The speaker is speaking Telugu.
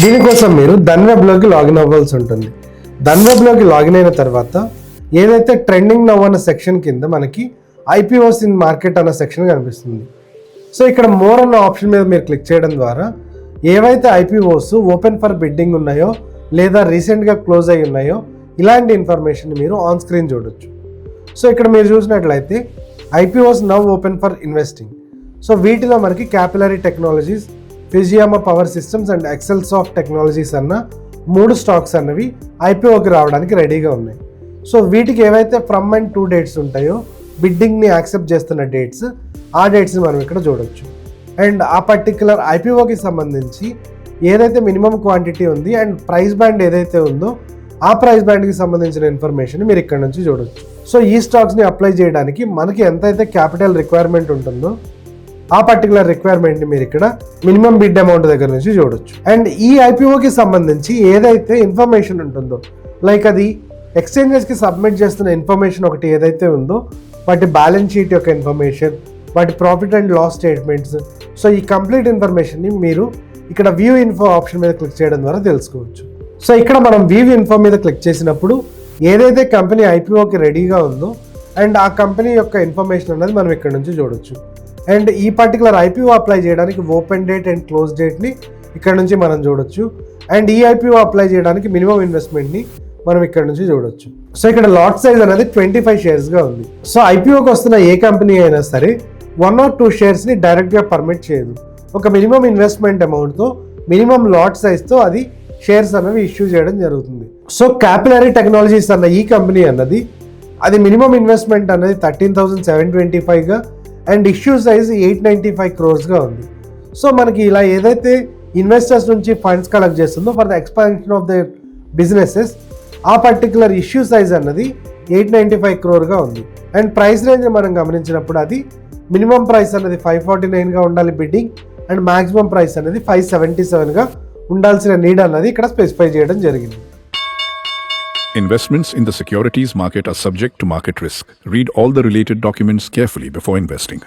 దీనికోసం మీరు ధన్వెబ్లోకి లాగిన్ అవ్వాల్సి ఉంటుంది. ధన్వెబ్లోకి లాగిన్ అయిన తర్వాత ఏదైతే ట్రెండింగ్ నవ్ అన్న సెక్షన్ కింద మనకి ఐపీఓస్ ఇన్ మార్కెట్ అన్న సెక్షన్ కనిపిస్తుంది. సో ఇక్కడ మోర్ అన్న ఆప్షన్ మీద మీరు క్లిక్ చేయడం ద్వారా ఏవైతే ఐపీఓస్ ఓపెన్ ఫర్ బిడ్డింగ్ ఉన్నాయో లేదా రీసెంట్గా క్లోజ్ అయి ఉన్నాయో ఇలాంటి ఇన్ఫర్మేషన్ మీరు ఆన్ స్క్రీన్ చూడొచ్చు. సో ఇక్కడ మీరు చూసినట్లయితే IPOs now open for investing. So వీటిలో మనకి క్యాపిలరీ టెక్నాలజీస్, ఫిజియామా power systems and Excel soft technologies అన్న 3 స్టాక్స్ అన్నవి ఐపీఓకి రావడానికి రెడీగా ఉన్నాయి. సో వీటికి ఏవైతే ఫ్రమ్ అండ్ 2 డేట్స్ ఉంటాయో బిడ్డింగ్ని యాక్సెప్ట్ చేస్తున్న డేట్స్, ఆ డేట్స్ని మనం ఇక్కడ చూడొచ్చు. అండ్ ఆ పర్టిక్యులర్ ఐపీఓకి సంబంధించి ఏదైతే మినిమం క్వాంటిటీ ఉంది అండ్ ప్రైస్ బ్యాండ్ ఏదైతే ఉందో ఆ ప్రైస్ బ్యాండ్కి సంబంధించిన ఇన్ఫర్మేషన్ మీరు ఇక్కడ నుంచి చూడొచ్చు. సో ఈ స్టాక్స్ని అప్లై చేయడానికి మనకి ఎంతైతే క్యాపిటల్ రిక్వైర్మెంట్ ఉంటుందో ఆ పర్టికులర్ రిక్వైర్మెంట్ని మీరు ఇక్కడ మినిమం బిడ్ అమౌంట్ దగ్గర నుంచి చూడొచ్చు. అండ్ ఈ ఐపీఓకి సంబంధించి ఏదైతే ఇన్ఫర్మేషన్ ఉంటుందో, లైక్ అది ఎక్స్చేంజెస్కి సబ్మిట్ చేస్తున్న ఇన్ఫర్మేషన్ ఒకటి ఏదైతే ఉందో వాటి బ్యాలెన్స్ షీట్ యొక్క ఇన్ఫర్మేషన్, వాటి profit and loss statements, so ఈ కంప్లీట్ ఇన్ఫర్మేషన్ని మీరు ఇక్కడ వ్యూ ఇన్ఫో ఆప్షన్ మీద క్లిక్ చేయడం ద్వారా తెలుసుకోవచ్చు. సో ఇక్కడ మనం వ్యూ ఇన్ఫో మీద క్లిక్ చేసినప్పుడు ఏదైతే కంపెనీ ఐపీఓకి రెడీగా ఉందో అండ్ ఆ కంపెనీ యొక్క ఇన్ఫర్మేషన్ అనేది మనం ఇక్కడ నుంచి చూడొచ్చు. అండ్ ఈ పర్టికులర్ ఐపీఓ అప్లై చేయడానికి ఓపెన్ డేట్ అండ్ క్లోజ్ డేట్ని ఇక్కడ నుంచి మనం చూడొచ్చు. అండ్ ఈ ఐపీఓ అప్లై చేయడానికి మినిమం ఇన్వెస్ట్మెంట్ని మనం ఇక్కడ నుంచి చూడొచ్చు. సో ఇక్కడ లాట్ సైజ్ అనేది 25 షేర్స్గా ఉంది. సో ఐపీఓకి వస్తున్న ఏ కంపెనీ అయినా సరే 1 or 2 షేర్స్ని డైరెక్ట్గా పర్మిట్ చేయదు. ఒక మినిమం ఇన్వెస్ట్మెంట్ అమౌంట్తో మినిమం లాట్ సైజ్తో అది షేర్స్ అనేవి ఇష్యూ చేయడం జరుగుతుంది. సో క్యాపిలరీ టెక్నాలజీస్ అన్న ఈ కంపెనీ అన్నది అది మినిమం ఇన్వెస్ట్మెంట్ అనేది 13,725గా అండ్ ఇష్యూ సైజ్ 895 crores ఉంది. సో మనకి ఇలా ఏదైతే ఇన్వెస్టర్స్ నుంచి ఫండ్స్ కలెక్ట్ చేస్తుందో for the expansion of the businesses ఆ పర్టికులర్ ఇష్యూ సైజ్ అన్నది 895 crore ఉంది. అండ్ ప్రైస్ రేంజ్ మనం గమనించినప్పుడు అది మినిమం ప్రైస్ అనేది 549గా ఉండాలి బిడ్డింగ్ అండ్ మాక్సిమం ప్రైస్ అనేది 577గా ఉండాల్సిన నీడ్ అన్నది ఇక్కడ స్పెసిఫై చేయడం జరిగింది. Investments in the securities market are subject to market risk. Read all the related documents carefully before investing.